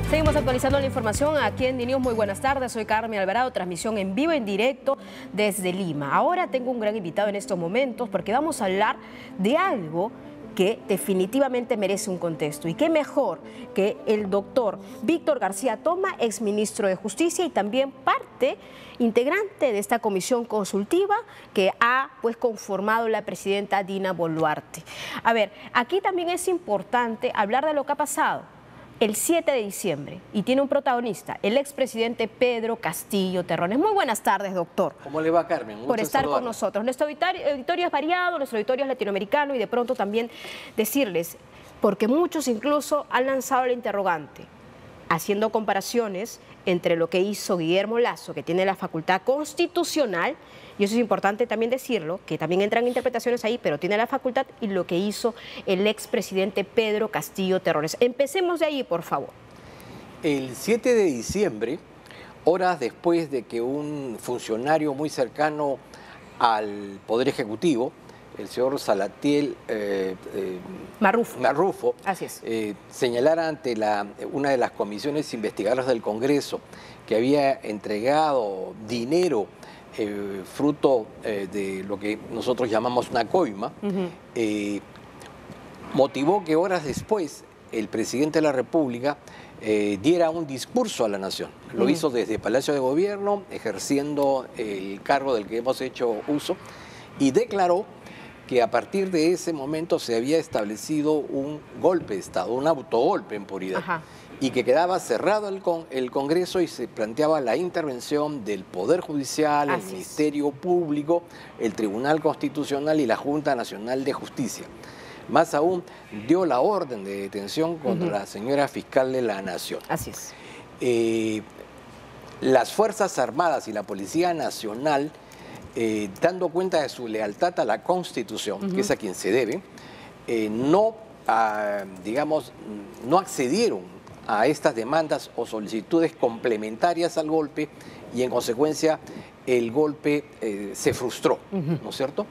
Seguimos actualizando la información aquí en DiNews. Muy buenas tardes, soy Carmen Alvarado, transmisión en vivo, en directo desde Lima. Ahora tengo un gran invitado en estos momentos porque vamos a hablar de algo que definitivamente merece un contexto. Y qué mejor que el doctor Víctor García Toma, exministro de Justicia y también parte integrante de esta comisión consultiva que ha conformado la presidenta Dina Boluarte. A ver, aquí también es importante hablar de lo que ha pasado el 7 de diciembre y tiene un protagonista, el expresidente Pedro Castillo Terrones. Muy buenas tardes, doctor. ¿Cómo le va, Carmen? Por estar con nosotros. Nuestro auditorio es variado, nuestro auditorio es latinoamericano y de pronto también decirles, porque muchos incluso han lanzado la interrogante, haciendo comparaciones entre lo que hizo Guillermo Lasso, que tiene la facultad constitucional, y eso es importante también decirlo, que también entran interpretaciones ahí, pero tiene la facultad, y lo que hizo el expresidente Pedro Castillo Terrones. Empecemos de ahí, por favor. El 7 de diciembre, horas después de que un funcionario muy cercano al Poder Ejecutivo, el señor Salatiel Marrufo, así es, señalara ante una de las comisiones investigadoras del Congreso que había entregado dinero fruto de lo que nosotros llamamos una coima, motivó que horas después el presidente de la República diera un discurso a la nación. Lo hizo desde Palacio de Gobierno, ejerciendo el cargo del que hemos hecho uso, y declaró que a partir de ese momento se había establecido un golpe de Estado, un autogolpe en puridad. Ajá. Y que quedaba cerrado el Congreso y se planteaba la intervención del Poder Judicial, el Ministerio Público, el Tribunal Constitucional y la Junta Nacional de Justicia. Más aún, dio la orden de detención contra la señora fiscal de la Nación. Así es. Las Fuerzas Armadas y la Policía Nacional, dando cuenta de su lealtad a la Constitución, que es a quien se debe, no accedieron a estas demandas o solicitudes complementarias al golpe y en consecuencia el golpe se frustró, ¿no es cierto?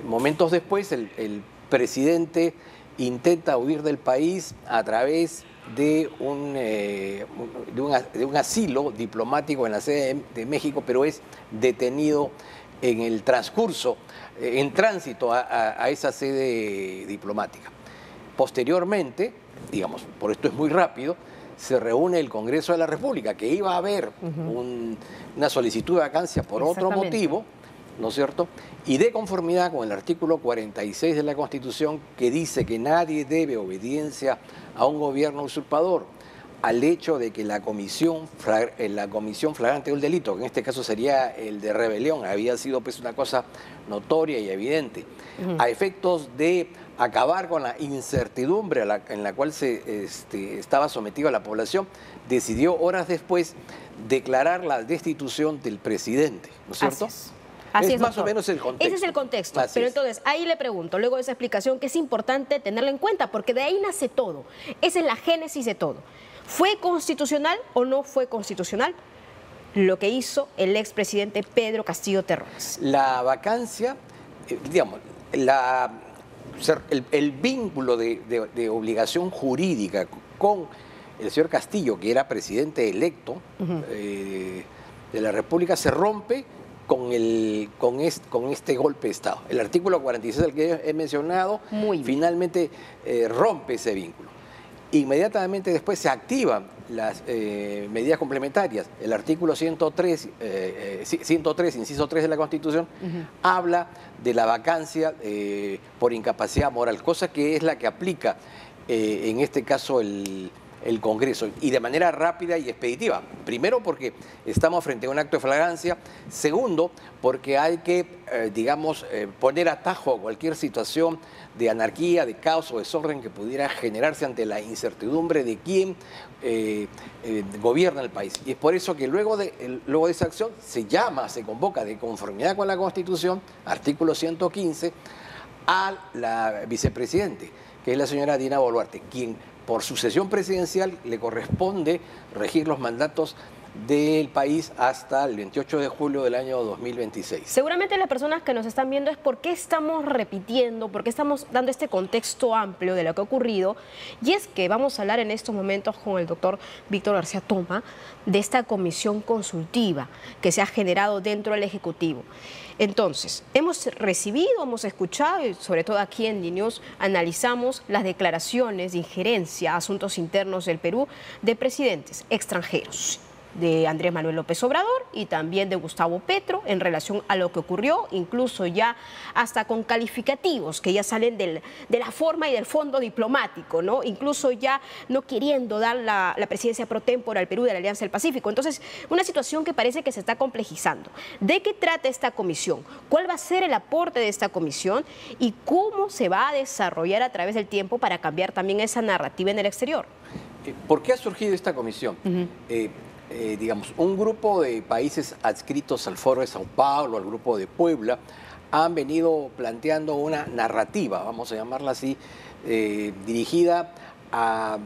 Momentos después el presidente intenta huir del país a través de un asilo diplomático en la sede de México, pero es detenido en el transcurso, en tránsito a esa sede diplomática. Posteriormente, digamos, por esto es muy rápido, se reúne el Congreso de la República, que iba a haber una solicitud de vacancia por otro motivo, ¿no es cierto? Y de conformidad con el artículo 46 de la Constitución, que dice que nadie debe obediencia a un gobierno usurpador, al hecho de que la comisión flagrante del delito, que en este caso sería el de rebelión, había sido pues una cosa notoria y evidente, a efectos de acabar con la incertidumbre en la cual estaba sometida la población, decidió horas después declarar la destitución del presidente, ¿no es cierto? Así es, más o menos el contexto. Ese es el contexto. Pero entonces, ahí le pregunto, luego de esa explicación, que es importante tenerla en cuenta, porque de ahí nace todo. Esa es la génesis de todo. ¿Fue constitucional o no fue constitucional lo que hizo el expresidente Pedro Castillo Terrones? La vacancia, digamos, el vínculo de obligación jurídica con el señor Castillo, que era presidente electo de la República, se rompe con este golpe de Estado. El artículo 46 del que he mencionado finalmente rompe ese vínculo. Inmediatamente después se activan las medidas complementarias. El artículo 103, inciso 3 de la Constitución, habla de la vacancia por incapacidad moral, cosa que es la que aplica en este caso el Congreso, y de manera rápida y expeditiva. Primero, porque estamos frente a un acto de flagrancia. Segundo, porque hay que, poner atajo a cualquier situación de anarquía, de caos o desorden que pudiera generarse ante la incertidumbre de quién gobierna el país. Y es por eso que luego de esa acción se convoca de conformidad con la Constitución, artículo 115, a la vicepresidente, que es la señora Dina Boluarte, quien por sucesión presidencial le corresponde regir los mandatos del país hasta el 28 de julio del año 2026. Seguramente las personas que nos están viendo es por qué estamos repitiendo, por qué estamos dando este contexto amplio de lo que ha ocurrido. Y es que vamos a hablar en estos momentos con el doctor Víctor García Toma de esta comisión consultiva que se ha generado dentro del Ejecutivo. Entonces, hemos recibido, hemos escuchado, y sobre todo aquí en DiNews, analizamos las declaraciones de injerencia a asuntos internos del Perú de presidentes extranjeros, de Andrés Manuel López Obrador y también de Gustavo Petro en relación a lo que ocurrió, incluso ya hasta con calificativos que ya salen de la forma y del fondo diplomático, ¿no? Incluso ya no queriendo dar la presidencia pro tempore al Perú de la Alianza del Pacífico. Entonces, una situación que parece que se está complejizando. ¿De qué trata esta comisión? ¿Cuál va a ser el aporte de esta comisión? ¿Y cómo se va a desarrollar a través del tiempo para cambiar también esa narrativa en el exterior? ¿Por qué ha surgido esta comisión? Digamos, un grupo de países adscritos al Foro de Sao Paulo, al Grupo de Puebla, han venido planteando una narrativa, vamos a llamarla así, dirigida a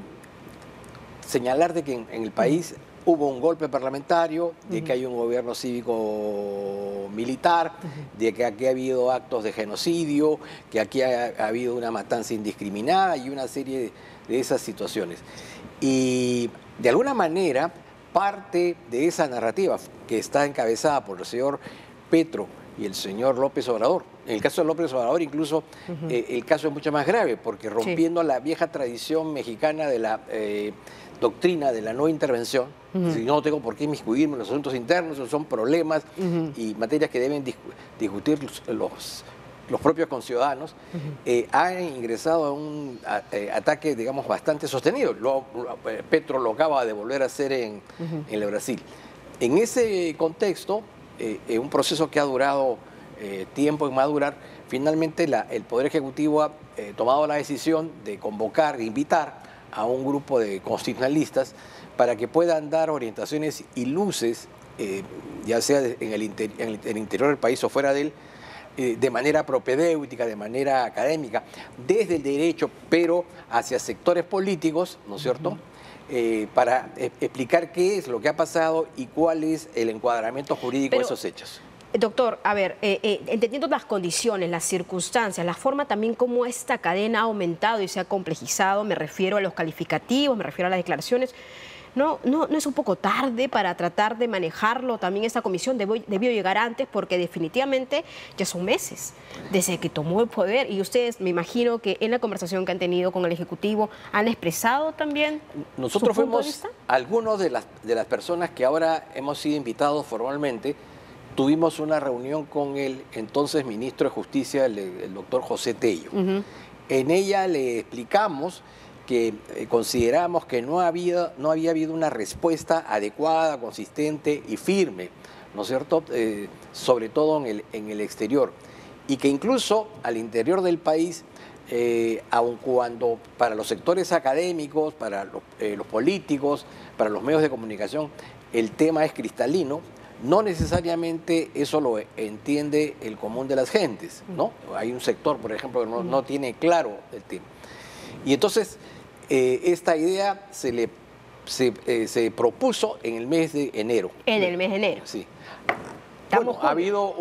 señalar de que en el país hubo un golpe parlamentario, de que hay un gobierno cívico-militar, de que aquí ha habido actos de genocidio, que aquí ha habido una matanza indiscriminada y una serie de esas situaciones. Y de alguna manera, parte de esa narrativa que está encabezada por el señor Petro y el señor López Obrador. En el caso de López Obrador incluso el caso es mucho más grave porque rompiendo la vieja tradición mexicana de la doctrina de la no intervención, si yo no tengo por qué inmiscuirme en los asuntos internos, esos son problemas y materias que deben discutir los propios conciudadanos, han ingresado a un ataque, digamos, bastante sostenido. Petro lo acaba de volver a hacer en el Brasil. En ese contexto, un proceso que ha durado tiempo en madurar, finalmente el Poder Ejecutivo ha tomado la decisión de convocar, de invitar a un grupo de constitucionalistas para que puedan dar orientaciones y luces, ya sea en el interior del país o fuera de él, de manera propedéutica, de manera académica, desde el derecho, pero hacia sectores políticos, ¿no es cierto?, para explicar qué es lo que ha pasado y cuál es el encuadramiento jurídico de esos hechos. Doctor, a ver, entendiendo las condiciones, las circunstancias, la forma también como esta cadena ha aumentado y se ha complejizado, me refiero a los calificativos, me refiero a las declaraciones, ¿no es un poco tarde para tratar de manejarlo? También esta comisión debió llegar antes porque definitivamente ya son meses desde que tomó el poder y ustedes, me imagino que en la conversación que han tenido con el Ejecutivo han expresado también. Nosotros fuimos algunos de las personas que ahora hemos sido invitados formalmente. Tuvimos una reunión con el entonces ministro de Justicia, el doctor José Tello. En ella le explicamos que consideramos que no había habido una respuesta adecuada, consistente y firme, ¿no es cierto?, sobre todo en el exterior. Y que incluso al interior del país, aun cuando para los sectores académicos, para los políticos, para los medios de comunicación, el tema es cristalino, no necesariamente eso lo entiende el común de las gentes, ¿no? Hay un sector, por ejemplo, que no tiene claro el tema. Y entonces, esta idea se propuso en el mes de enero. En el mes de enero. Sí. Bueno, ha habido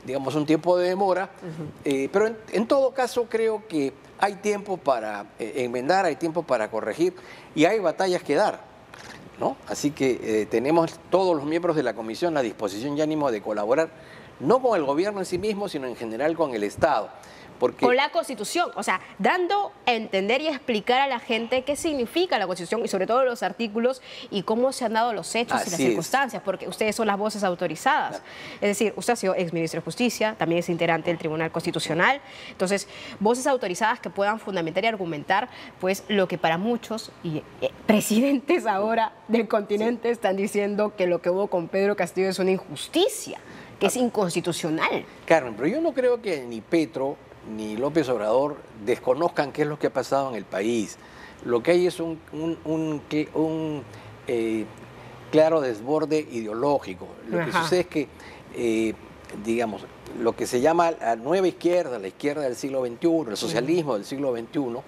digamos, un tiempo de demora, pero en todo caso creo que hay tiempo para enmendar, hay tiempo para corregir y hay batallas que dar, ¿no? Así que tenemos todos los miembros de la comisión la disposición y ánimo de colaborar, no con el gobierno en sí mismo, sino en general con el Estado. Con la Constitución, o sea, dando a entender y a explicar a la gente qué significa la Constitución y sobre todo los artículos y cómo se han dado los hechos y las circunstancias, porque ustedes son las voces autorizadas. Es decir, usted ha sido exministro de Justicia, también es integrante del Tribunal Constitucional, entonces, voces autorizadas que puedan fundamentar y argumentar pues lo que para muchos y presidentes ahora del continente están diciendo que lo que hubo con Pedro Castillo es una injusticia, que es inconstitucional. Carmen, pero yo no creo que ni Petro ni López Obrador desconozcan qué es lo que ha pasado en el país. Lo que hay es un claro desborde ideológico. Lo que sucede es que, digamos, lo que se llama la nueva izquierda, la izquierda del siglo XXI, el socialismo del siglo XXI,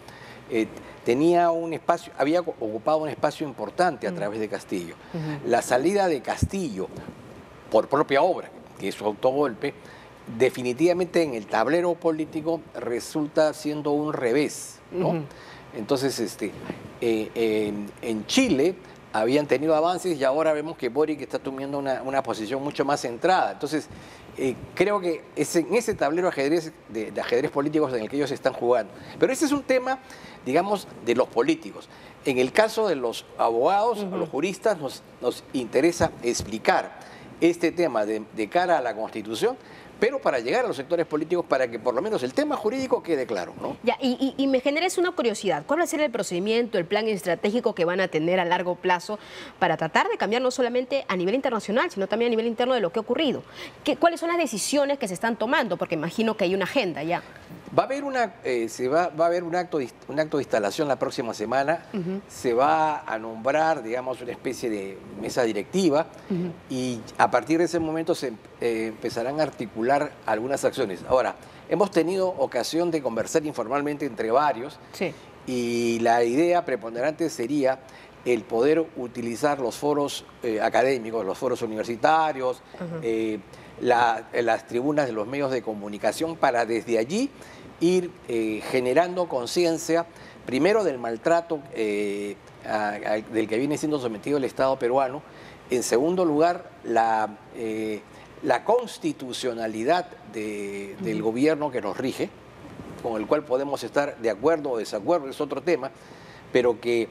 tenía un espacio, había ocupado un espacio importante a través de Castillo. La salida de Castillo por propia obra, que es su autogolpe, definitivamente en el tablero político resulta siendo un revés, ¿no? Entonces, en Chile habían tenido avances y ahora vemos que Boric está tomando una posición mucho más centrada. Entonces, creo que es en ese tablero de ajedrez políticos en el que ellos están jugando. Pero ese es un tema, digamos, de los políticos. En el caso de los abogados, los juristas, nos interesa explicar este tema de cara a la Constitución, pero para llegar a los sectores políticos para que por lo menos el tema jurídico quede claro, ¿no? Ya, y me genera una curiosidad. ¿Cuál va a ser el procedimiento, el plan estratégico que van a tener a largo plazo para tratar de cambiar no solamente a nivel internacional, sino también a nivel interno de lo que ha ocurrido? ¿Cuáles son las decisiones que se están tomando? Porque imagino que hay una agenda ya. Va a haber va a haber un acto de instalación la próxima semana. Se va a nombrar, digamos, una especie de mesa directiva y a partir de ese momento se empezarán a articular algunas acciones. Ahora, hemos tenido ocasión de conversar informalmente entre varios y la idea preponderante sería el poder utilizar los foros académicos, los foros universitarios, las tribunas de los medios de comunicación para desde allí ir generando conciencia, primero del maltrato del que viene siendo sometido el Estado peruano, en segundo lugar la constitucionalidad del gobierno que nos rige, con el cual podemos estar de acuerdo o desacuerdo, es otro tema, pero que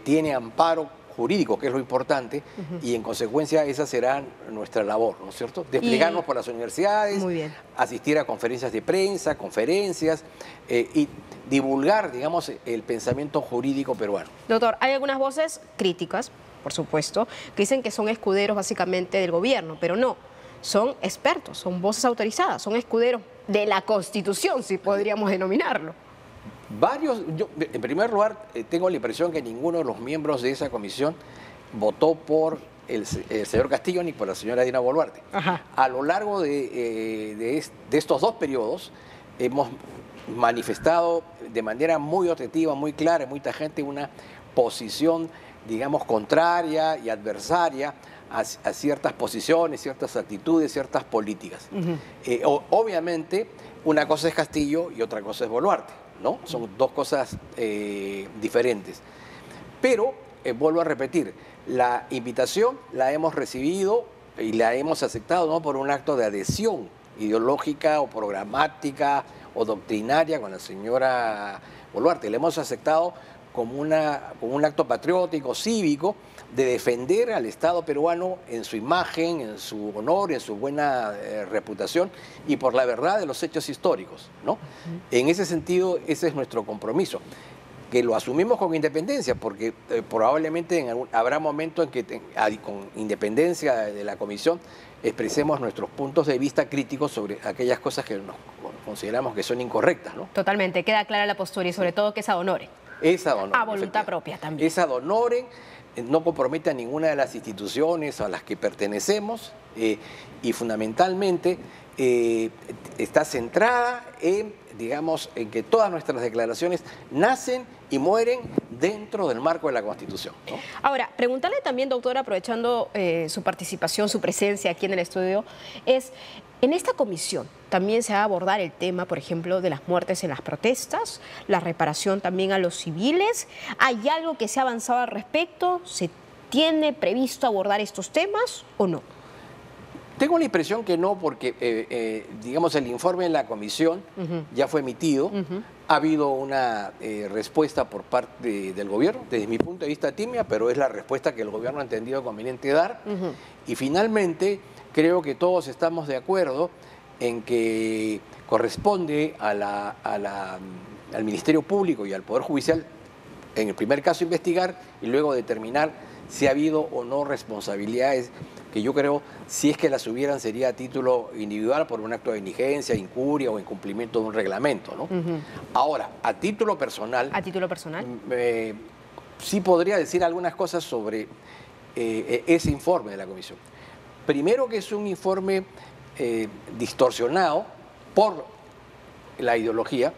tiene amparo jurídico, que es lo importante, y en consecuencia esa será nuestra labor, ¿no es cierto? Desplegarnos por las universidades, asistir a conferencias de prensa, conferencias, y divulgar, digamos, el pensamiento jurídico peruano. Doctor, hay algunas voces críticas, por supuesto, que dicen que son escuderos básicamente del gobierno, pero no, son expertos, son voces autorizadas, son escuderos de la Constitución, si podríamos denominarlo. Yo, en primer lugar, tengo la impresión que ninguno de los miembros de esa comisión votó por el señor Castillo ni por la señora Dina Boluarte. A lo largo de estos dos periodos hemos manifestado de manera muy objetiva, muy clara, muy tajante una posición, digamos, contraria y adversaria a ciertas posiciones, ciertas actitudes, ciertas políticas. Obviamente, una cosa es Castillo y otra cosa es Boluarte, ¿no? Son dos cosas diferentes. Pero, vuelvo a repetir, la invitación la hemos recibido y la hemos aceptado no por un acto de adhesión ideológica o programática o doctrinaria con la señora Boluarte, la hemos aceptado como un acto patriótico, cívico, de defender al Estado peruano en su imagen, en su honor, en su buena reputación y por la verdad de los hechos históricos, ¿no? En ese sentido, ese es nuestro compromiso, que lo asumimos con independencia, porque probablemente habrá momentos en que con independencia de la comisión expresemos nuestros puntos de vista críticos sobre aquellas cosas que consideramos que son incorrectas, ¿no? Totalmente, queda clara la postura y sobre todo que es ad honorem. Es ad honorem. A voluntad propia también. Es ad honorem, no compromete a ninguna de las instituciones a las que pertenecemos y fundamentalmente está centrada en, digamos, en que todas nuestras declaraciones nacen y mueren dentro del marco de la Constitución, ¿no? Ahora, preguntarle también, doctora, aprovechando su participación, su presencia aquí en el estudio, es, en esta comisión también se va a abordar el tema, por ejemplo, de las muertes en las protestas, la reparación también a los civiles. ¿Hay algo que se ha avanzado al respecto? ¿Se tiene previsto abordar estos temas o no? Tengo la impresión que no, porque, digamos, el informe en la comisión ya fue emitido. Ha habido una respuesta por parte del gobierno, desde mi punto de vista tímida, pero es la respuesta que el gobierno ha entendido conveniente dar. Y finalmente, creo que todos estamos de acuerdo en que corresponde al Ministerio Público y al Poder Judicial, en el primer caso, investigar y luego determinar si ha habido o no responsabilidades, que yo creo, si es que las hubieran, sería a título individual por un acto de negligencia, incuria o incumplimiento de un reglamento, ¿no? Ahora, a título personal... ¿A título personal? Sí podría decir algunas cosas sobre ese informe de la comisión. Primero, que es un informe distorsionado por la ideología,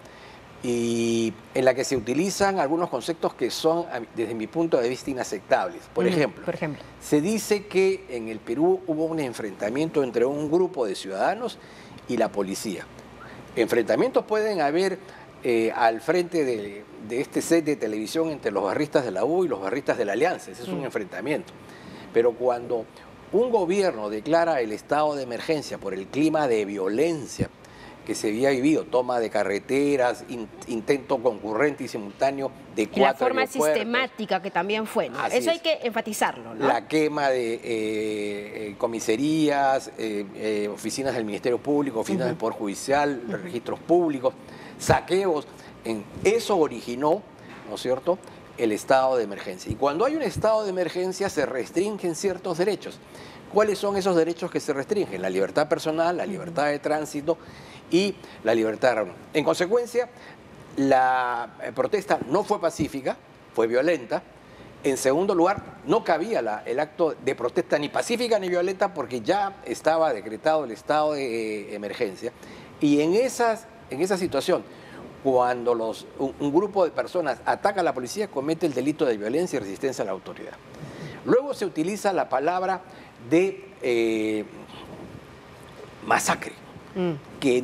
y en la que se utilizan algunos conceptos que son, desde mi punto de vista, inaceptables. Por ejemplo, se dice que en el Perú hubo un enfrentamiento entre un grupo de ciudadanos y la policía. Enfrentamientos pueden haber al frente de este set de televisión entre los barristas de la U y los barristas de la Alianza. Ese es un enfrentamiento. Pero cuando un gobierno declara el estado de emergencia por el clima de violencia que se había vivido, toma de carreteras, intento concurrente y simultáneo de 4 y la forma aeropuertos, sistemática que también fue, ¿no? Eso hay que enfatizarlo, ¿no? La quema de comisarías, oficinas del Ministerio Público, oficinas del Poder Judicial, registros públicos, saqueos. Eso originó, ¿no es cierto?, el estado de emergencia. Y cuando hay un estado de emergencia se restringen ciertos derechos. ¿Cuáles son esos derechos que se restringen? La libertad personal, la libertad de tránsito y la libertad de reunión. En consecuencia, la protesta no fue pacífica, fue violenta. En segundo lugar, no cabía el acto de protesta ni pacífica ni violenta porque ya estaba decretado el estado de emergencia. Y en esa situación, cuando un grupo de personas ataca a la policía, comete el delito de violencia y resistencia a la autoridad. Luego se utiliza la palabra de masacre, que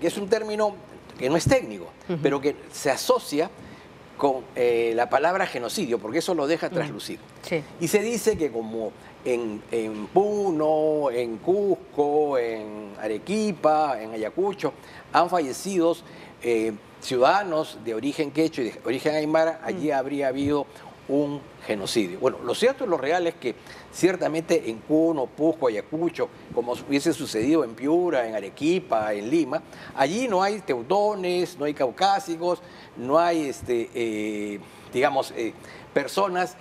es un término que no es técnico, pero que se asocia con la palabra genocidio, porque eso lo deja traslucir. Sí. Y se dice que como en Puno, en Cusco, en Arequipa, en Ayacucho, han fallecido ciudadanos de origen quechua y de origen aymara, allí habría habido un genocidio. Bueno, lo cierto y lo real es que ciertamente en Puno, Cusco, Ayacucho, como hubiese sucedido en Piura, en Arequipa, en Lima, allí no hay teutones, no hay caucásicos, no hay, personas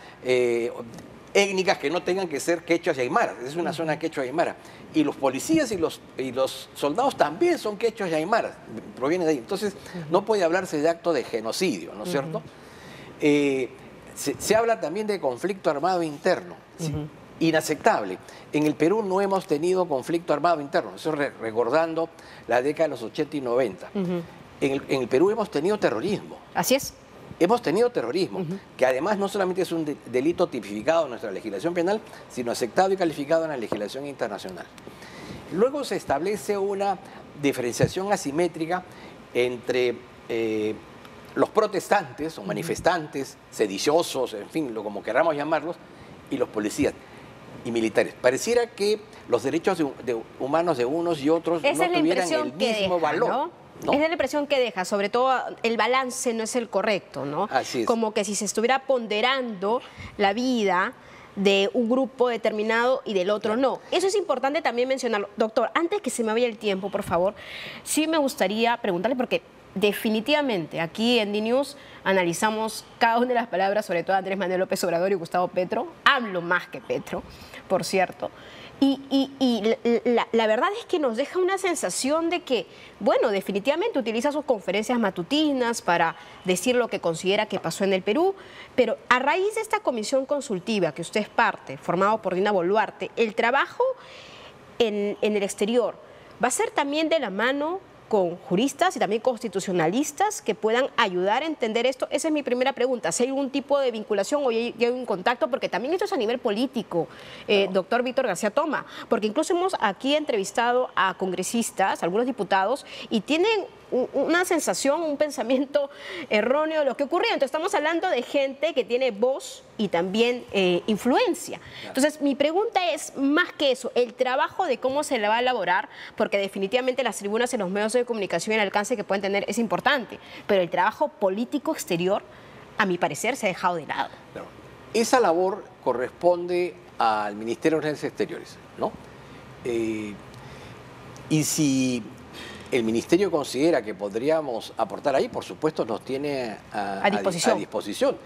étnicas que no tengan que ser quechuas y aymaras. Es una zona quechua y aymara. Y los policías y los soldados también son quechuas y aymaras, provienen de ahí. Entonces, no puede hablarse de acto de genocidio, ¿no es cierto? Se habla también de conflicto armado interno. ¿Sí? Inaceptable. En el Perú no hemos tenido conflicto armado interno, eso recordando la década de los 80 y 90. En el Perú hemos tenido terrorismo. Así es. Hemos tenido terrorismo, que además no solamente es un delito tipificado en nuestra legislación penal, sino aceptado y calificado en la legislación internacional. Luego se establece una diferenciación asimétrica entre los protestantes o manifestantes, sediciosos, en fin, como queramos llamarlos, y los policías y militares. Pareciera que los derechos humanos de unos y otros no tuvieran el mismo valor. ¿No? Esa es la impresión que deja, sobre todo el balance no es el correcto, ¿no? Así es. Como que si se estuviera ponderando la vida de un grupo determinado y del otro no. Eso es importante también mencionarlo. Doctor, antes que se me vaya el tiempo, por favor, sí me gustaría preguntarle, porque definitivamente aquí en DNews analizamos cada una de las palabras, sobre todo Andrés Manuel López Obrador y Gustavo Petro. Hablo más que Petro, por cierto. Y la verdad es que nos deja una sensación de que, bueno, definitivamente utiliza sus conferencias matutinas para decir lo que considera que pasó en el Perú, pero a raíz de esta comisión consultiva que usted es parte, formado por Dina Boluarte, el trabajo en el exterior va a ser también de la mano con juristas y también constitucionalistas que puedan ayudar a entender esto. Esa es mi primera pregunta, si hay algún tipo de vinculación o hay un contacto, porque también esto es a nivel político, doctor Víctor García Toma, porque incluso hemos aquí entrevistado a congresistas, algunos diputados, y tienen una sensación, un pensamiento erróneo de lo que ocurrió. Entonces estamos hablando de gente que tiene voz y también influencia. Entonces mi pregunta es, más que eso, el trabajo de cómo se le va a elaborar, porque definitivamente las tribunas en los medios de comunicación y el alcance que pueden tener es importante, pero el trabajo político exterior, a mi parecer, se ha dejado de lado. Claro. Esa labor corresponde al Ministerio de Relaciones Exteriores, ¿no? Y si el Ministerio considera que podríamos aportar ahí, por supuesto nos tiene a disposición.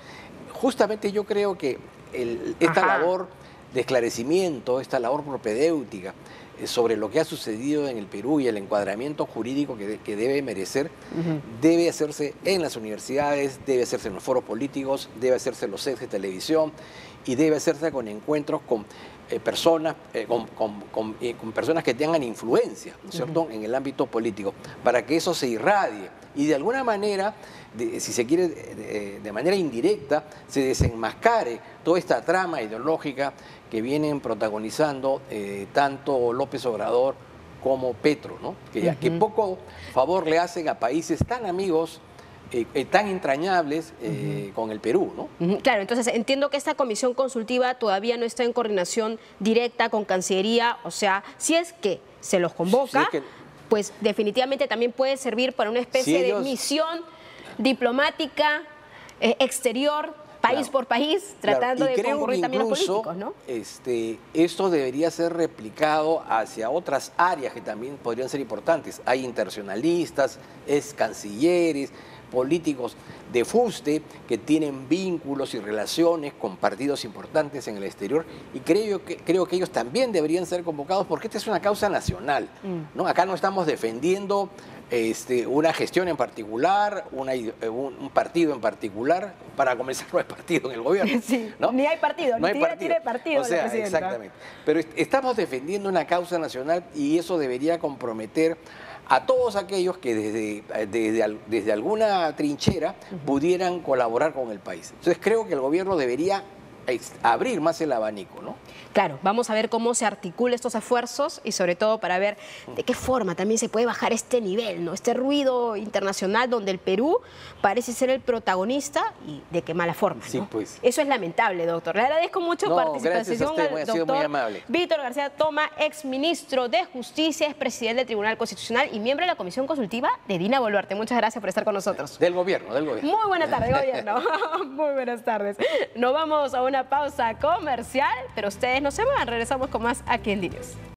Justamente yo creo que esta labor de esclarecimiento, esta labor propedéutica sobre lo que ha sucedido en el Perú y el encuadramiento jurídico que debe merecer, debe hacerse en las universidades, debe hacerse en los foros políticos, debe hacerse en los sets de televisión y debe hacerse con encuentros con personas, con personas que tengan influencia, ¿no es cierto?, en el ámbito político, para que eso se irradie y de alguna manera, si se quiere, de manera indirecta, se desenmascare toda esta trama ideológica que vienen protagonizando tanto López Obrador como Petro, ¿no? Que poco favor le hacen a países tan amigos, tan entrañables con el Perú, ¿no? Claro, entonces entiendo que esta comisión consultiva todavía no está en coordinación directa con Cancillería, o sea, si es que se los convoca, pues definitivamente también puede servir para una especie de misión diplomática exterior, país por país, tratando de concurrir también los políticos, ¿no? Esto debería ser replicado hacia otras áreas que también podrían ser importantes. Hay internacionalistas, cancilleres, políticos de fuste que tienen vínculos y relaciones con partidos importantes en el exterior y creo que ellos también deberían ser convocados porque esta es una causa nacional, ¿no? Acá no estamos defendiendo una gestión en particular, un partido en particular. Para comenzar, no hay partido en el gobierno. Sí, ¿no? Ni hay partido, no ni hay tiene partido. O sea, exactamente. Pero estamos defendiendo una causa nacional y eso debería comprometer a todos aquellos que desde alguna trinchera pudieran colaborar con el país. Entonces creo que el gobierno debería abrir más el abanico, ¿no? Claro, vamos a ver cómo se articulan estos esfuerzos y sobre todo para ver de qué forma también se puede bajar este nivel, ¿no? Este ruido internacional donde el Perú parece ser el protagonista y de qué mala forma, ¿no? Sí, pues. Eso es lamentable, doctor. Le agradezco mucho participación al doctor muy amable. Víctor García Toma, exministro de Justicia, es presidente del Tribunal Constitucional y miembro de la Comisión Consultiva de Dina Boluarte. Muchas gracias por estar con nosotros. Del gobierno. Muy buenas tardes, gobierno. Muy buenas tardes. Nos vamos a una pausa comercial, pero ustedes no se van, regresamos con más aquí en DiNews.